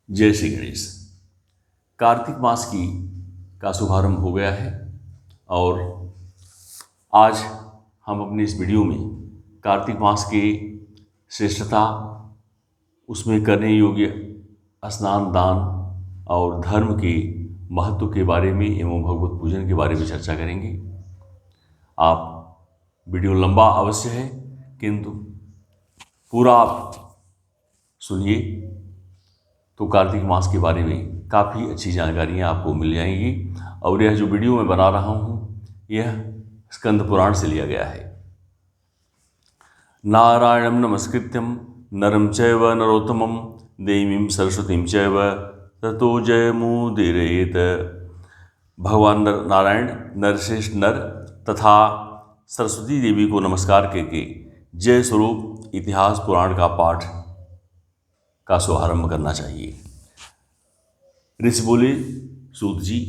जय श्री गणेश। कार्तिक मास का शुभारंभ हो गया है और आज हम अपनी इस वीडियो में कार्तिक मास की श्रेष्ठता, उसमें करने योग्य स्नान, दान और धर्म के महत्व के बारे में एवं भगवत पूजन के बारे में चर्चा करेंगे। आप वीडियो लंबा अवश्य है, किंतु पूरा आप सुनिए तो कार्तिक मास के बारे में काफ़ी अच्छी जानकारियाँ आपको मिल जाएंगी। और यह जो वीडियो मैं बना रहा हूँ यह स्कंद पुराण से लिया गया है। नारायणं नमस्कृत्यं नरं चैव नरोत्तमं देवीं सरस्वतीं चैव ततो जयमुदीरयेत्। भगवान नारायण, नरश्रेष्ठ नर तथा सरस्वती देवी को नमस्कार करके जय स्वरूप इतिहास पुराण का पाठ का शुभारंभ करना चाहिए। ऋषि बोले, सूत जी,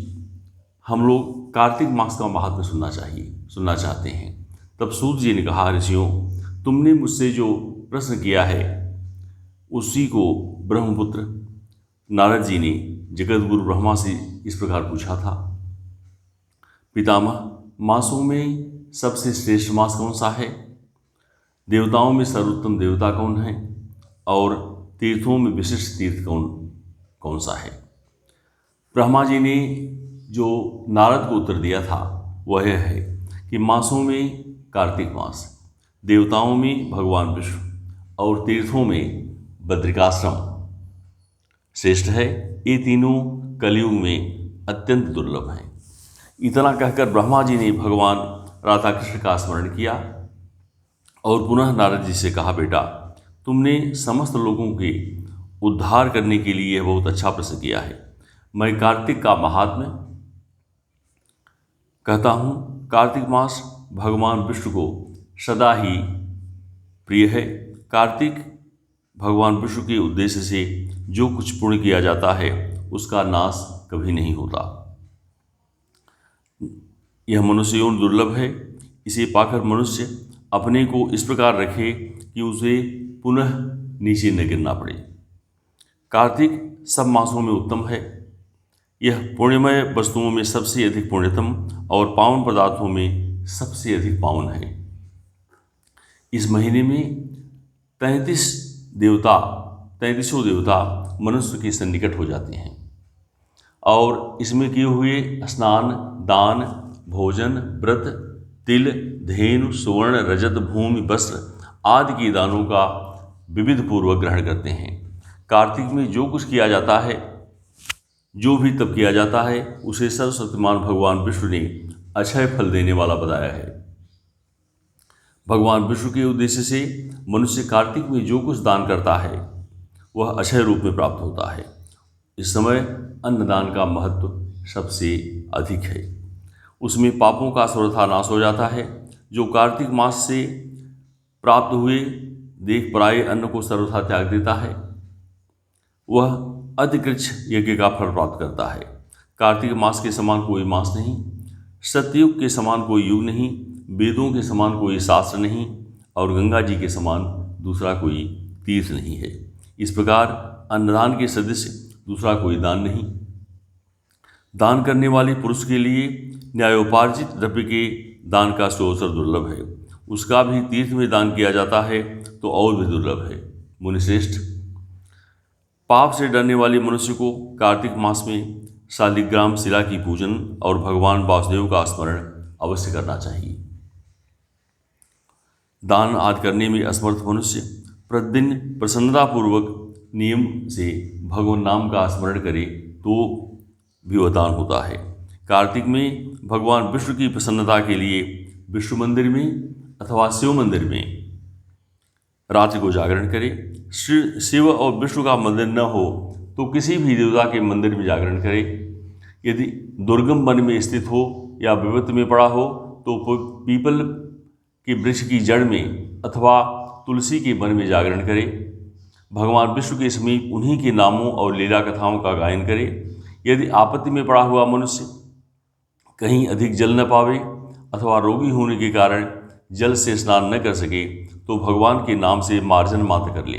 हम लोग कार्तिक मास का महात्म्य सुनना चाहते हैं। तब सूत जी ने कहा, ऋषियों, तुमने मुझसे जो प्रश्न किया है उसी को ब्रह्मपुत्र नारद जी ने जगत गुरु ब्रह्मा से इस प्रकार पूछा था। पितामह, मासों में सबसे श्रेष्ठ मास कौन सा है? देवताओं में सर्वोत्तम देवता कौन है? और तीर्थों में विशिष्ट तीर्थ कौन सा है? ब्रह्मा जी ने जो नारद को उत्तर दिया था वह है कि मासों में कार्तिक मास, देवताओं में भगवान विष्णु और तीर्थों में बद्रिकाश्रम श्रेष्ठ है। ये तीनों कलयुग में अत्यंत दुर्लभ हैं। इतना कहकर ब्रह्मा जी ने भगवान राधा कृष्ण का स्मरण किया और पुनः नारद जी से कहा, बेटा, तुमने समस्त लोगों के उद्धार करने के लिए बहुत अच्छा प्रश्न किया है। मैं कार्तिक का महात्म्य कहता हूँ। कार्तिक मास भगवान विष्णु को सदा ही प्रिय है। कार्तिक भगवान विष्णु के उद्देश्य से जो कुछ पुण्य किया जाता है उसका नाश कभी नहीं होता। यह मनुष्य योनि दुर्लभ है। इसे पाकर मनुष्य अपने को इस प्रकार रखे कि उसे पुनः नीचे न गिरना पड़े। कार्तिक सब मासों में उत्तम है। यह पुण्यमय वस्तुओं में सबसे अधिक पुण्यतम और पावन पदार्थों में सबसे अधिक पावन है। इस महीने में 33 देवता मनुष्य के सन्निकट हो जाते हैं और इसमें किए हुए स्नान, दान, भोजन, व्रत, तिल, धेनु, सुवर्ण, रजत, भूमि, वस्त्र आदि के दानों का विविध पूर्वक ग्रहण करते हैं। कार्तिक में जो कुछ किया जाता है, जो भी तब किया जाता है, उसे सर्वशक्तिमान भगवान विष्णु ने अक्षय फल देने वाला बताया है। भगवान विष्णु के उद्देश्य से मनुष्य कार्तिक में जो कुछ दान करता है वह अक्षय रूप में प्राप्त होता है। इस समय अन्नदान का महत्व सबसे अधिक है। उसमें पापों का सर्वथा नाश हो जाता है। जो कार्तिक मास से प्राप्त हुए देख पराये अन्न को सर्वथा त्याग देता है वह अधिकृच्छ यज्ञ का फल प्राप्त करता है। कार्तिक मास के समान कोई मास नहीं, सतयुग के समान कोई युग नहीं, वेदों के समान कोई शास्त्र नहीं और गंगा जी के समान दूसरा कोई तीर्थ नहीं है। इस प्रकार अन्नदान के सदृश दूसरा कोई दान नहीं। दान करने वाले पुरुष के लिए न्यायोपार्जित द्रव्य के दान का सुअवसर दुर्लभ है। उसका भी तीर्थ में दान किया जाता है तो और भी दुर्लभ है। मुनिश्रेष्ठ, पाप से डरने वाले मनुष्य को कार्तिक मास में शालिग्राम शिला की पूजन और भगवान वासुदेव का स्मरण अवश्य करना चाहिए। दान आदि करने में असमर्थ मनुष्य प्रतिदिन प्रसन्नतापूर्वक नियम से भगवान नाम का स्मरण करे तो भी वह दान होता है। कार्तिक में भगवान विष्णु की प्रसन्नता के लिए विष्णु मंदिर में अथवा शिव मंदिर में रात्रि को जागरण करे। शिव और विष्णु का मंदिर न हो तो किसी भी देवता के मंदिर में जागरण करे। यदि दुर्गम वन में स्थित हो या विपत्ति में पड़ा हो तो पीपल के वृक्ष की जड़ में अथवा तुलसी के वन में जागरण करे। भगवान विष्णु के समीप उन्हीं के नामों और लीला कथाओं का गायन करे। यदि आपत्ति में पड़ा हुआ मनुष्य कहीं अधिक जल न पावे अथवा रोगी होने के कारण जल से स्नान न कर सके तो भगवान के नाम से मार्जन मात्र कर ले।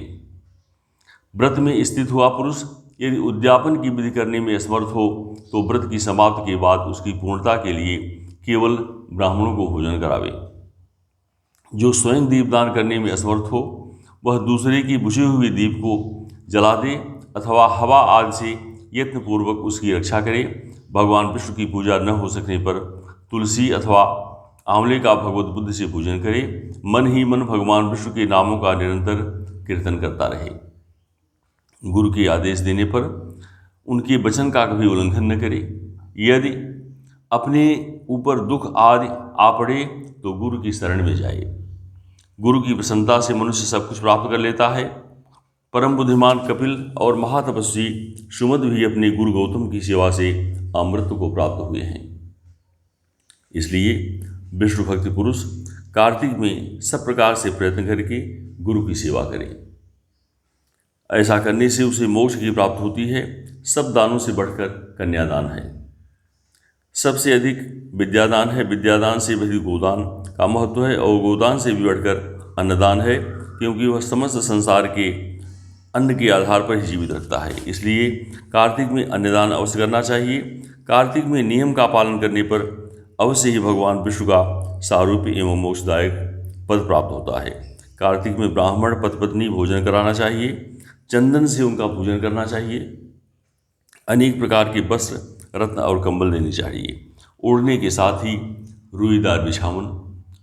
व्रत में स्थित हुआ पुरुष यदि उद्यापन की विधि करने में असमर्थ हो तो व्रत की समाप्ति के बाद उसकी पूर्णता के लिए केवल ब्राह्मणों को भोजन करावे। जो स्वयं दीपदान करने में असमर्थ हो वह दूसरे की बुझे हुए दीप को जला दे अथवा हवा आदि से यत्नपूर्वक उसकी रक्षा करे। भगवान विष्णु की पूजा न हो सकने पर तुलसी अथवा आंवले का भगवत बुद्धि से पूजन करे। मन ही मन भगवान विष्णु के नामों का निरंतर कीर्तन करता रहे। गुरु के आदेश देने पर उनके वचन का कभी उल्लंघन न करे। यदि अपने ऊपर दुख आदि आ पड़े तो गुरु की शरण में जाए। गुरु की प्रसन्नता से मनुष्य सब कुछ प्राप्त कर लेता है। परम बुद्धिमान कपिल और महातपस्वी सुमद भी अपने गुरु गौतम की सेवा से अमृत को प्राप्त हुए हैं। इसलिए विष्णु भक्ति पुरुष कार्तिक में सब प्रकार से प्रयत्न करके गुरु की सेवा करें। ऐसा करने से उसे मोक्ष की प्राप्ति होती है। सब दानों से बढ़कर कन्यादान है। सबसे अधिक विद्यादान है। विद्यादान से भी अधिक गोदान का महत्व है और गोदान से भी बढ़कर अन्नदान है, क्योंकि वह समस्त संसार के अन्न के आधार पर ही जीवित रखता है। इसलिए कार्तिक में अन्नदान अवश्य करना चाहिए। कार्तिक में नियम का पालन करने पर अवश्य ही भगवान विष्णु का सारूप्य एवं मोक्षदायक पद प्राप्त होता है। कार्तिक में ब्राह्मण पति-पत्नी भोजन कराना चाहिए। चंदन से उनका पूजन करना चाहिए। अनेक प्रकार के वस्त्र, रत्न और कंबल देने चाहिए। ओढ़ने के साथ ही रुईदार बिछावन,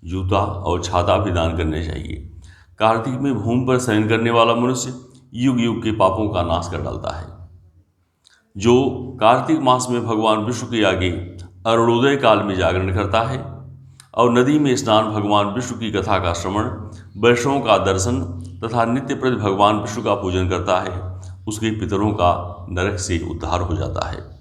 जूता और छाता भी दान करने चाहिए। कार्तिक में भूमि पर शयन करने वाला मनुष्य युग युग के पापों का नाश कर डालता है। जो कार्तिक मास में भगवान विष्णु के आगे अरुणोदय काल में जागरण करता है और नदी में स्नान, भगवान विष्णु की कथा का श्रवण, वैष्णवों का दर्शन तथा नित्य प्रति भगवान विष्णु का पूजन करता है, उसके पितरों का नरक से उद्धार हो जाता है।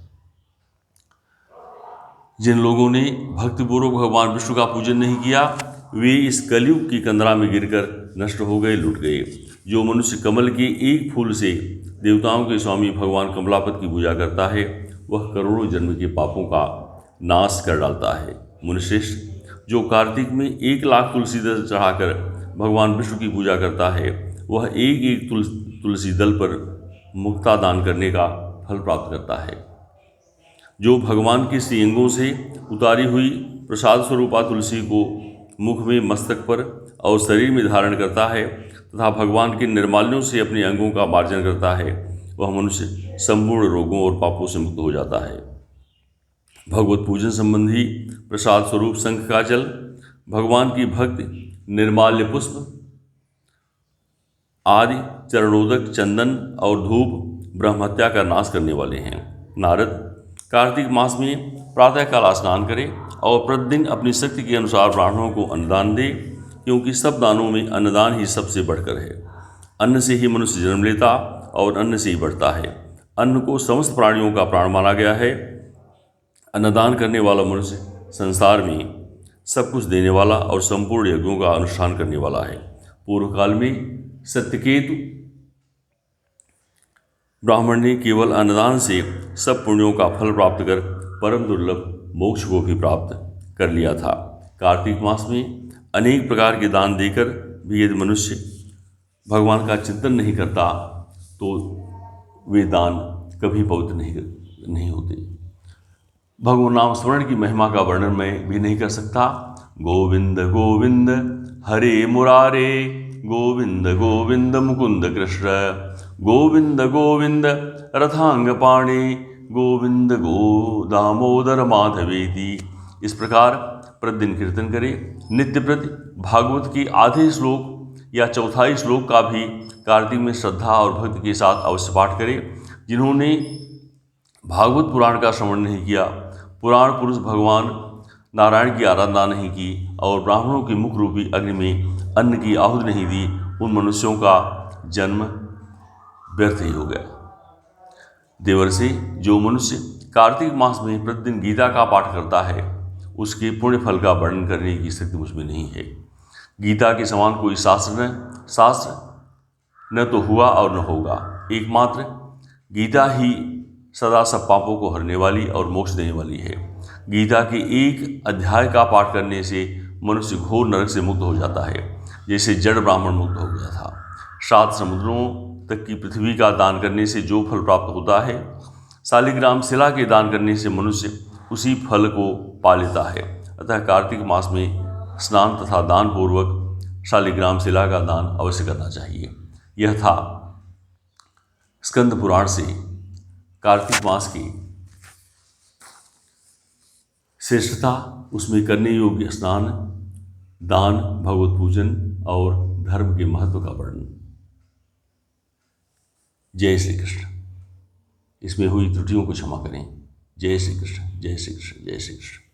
जिन लोगों ने भक्तिपूर्वक भगवान विष्णु का पूजन नहीं किया वे इस कलयुग की कंदरा में गिरकर नष्ट हो गए, लुट गए। जो मनुष्य कमल के एक फूल से देवताओं के स्वामी भगवान कमलापति की पूजा करता है वह करोड़ों जन्म के पापों का नाश कर डालता है। मुनिश्रेष्ठ, जो कार्तिक में 1,00,000 तुलसी दल चढ़ाकर भगवान विष्णु की पूजा करता है वह एक एक तुलसी दल पर मुक्ता दान करने का फल प्राप्त करता है। जो भगवान के श्रीअंगों से उतारी हुई प्रसाद स्वरूपा तुलसी को मुख में, मस्तक पर और शरीर में धारण करता है तथा भगवान के निर्माल्यों से अपने अंगों का मार्जन करता है वह मनुष्य संपूर्ण रोगों और पापों से मुक्त हो जाता है। भगवत पूजन संबंधी प्रसाद स्वरूप शंख का जल, भगवान की भक्ति, निर्माल्य पुष्प आदि, चरणोदक, चंदन और धूप ब्रह्महत्या का नाश करने वाले हैं। नारद, कार्तिक मास में प्रातःकाल स्नान करें और प्रतिदिन अपनी शक्ति के अनुसार ब्राह्मणों को अन्नदान दे, क्योंकि सब दानों में अन्नदान ही सबसे बढ़कर है। अन्न से ही मनुष्य जन्म लेता और अन्न से ही बढ़ता है। अन्न को समस्त प्राणियों का प्राण माना गया है। अन्नदान करने वाला मनुष्य संसार में सब कुछ देने वाला और संपूर्ण यज्ञों का अनुष्ठान करने वाला है। पूर्व काल में सत्यकेतु ब्राह्मण ने केवल अन्नदान से सब पुण्यों का फल प्राप्त कर परम दुर्लभ मोक्ष को भी प्राप्त कर लिया था। कार्तिक मास में अनेक प्रकार के दान देकर भी यदि मनुष्य भगवान का चिंतन नहीं करता तो वे दान कभी पवित्र नहीं होते। भगवान नाम स्मरण की महिमा का वर्णन मैं भी नहीं कर सकता। गोविंद गोविंद हरे मुरारे, गोविंद गोविंद मुकुंद कृष्ण, गोविंद गोविंद रथांग पाणे, गोविंद गो दामोदर माधवेति। इस प्रकार प्रतिदिन कीर्तन करें। नित्य प्रति भागवत की आधे श्लोक या चौथाई श्लोक का भी कार्तिक में श्रद्धा और भक्ति के साथ अवश्य पाठ करें। जिन्होंने भागवत पुराण का श्रवण नहीं किया, पुराण पुरुष भगवान नारायण की आराधना नहीं की और ब्राह्मणों के मुख रूपी अग्नि में अन्न की आहुति नहीं दी, उन मनुष्यों का जन्म व्यर्थ ही हो गया। देवर्षि, जो मनुष्य कार्तिक मास में प्रतिदिन गीता का पाठ करता है उसके पुण्य फल का वर्णन करने की शक्ति मुझ में नहीं है। गीता के समान कोई शास्त्र न तो हुआ और न होगा। एकमात्र गीता ही सदा सब पापों को हरने वाली और मोक्ष देने वाली है। गीता के एक अध्याय का पाठ करने से मनुष्य घोर नरक से मुक्त हो जाता है, जैसे जड़ ब्राह्मण मुक्त हो गया था। 7 समुद्रों तक की पृथ्वी का दान करने से जो फल प्राप्त होता है, शालिग्राम शिला के दान करने से मनुष्य उसी फल को पा लेता है। अतः कार्तिक मास में स्नान तथा दान पूर्वक शालिग्राम शिला का दान अवश्य करना चाहिए। यह था स्कंद पुराण से कार्तिक मास की श्रेष्ठता, उसमें करने योग्य स्नान, दान, भगवत पूजन और धर्म के महत्व का वर्णन। जय श्री कृष्ण। इसमें हुई त्रुटियों को क्षमा करें। जय श्री कृष्ण, जय श्री कृष्ण, जय श्री कृष्ण।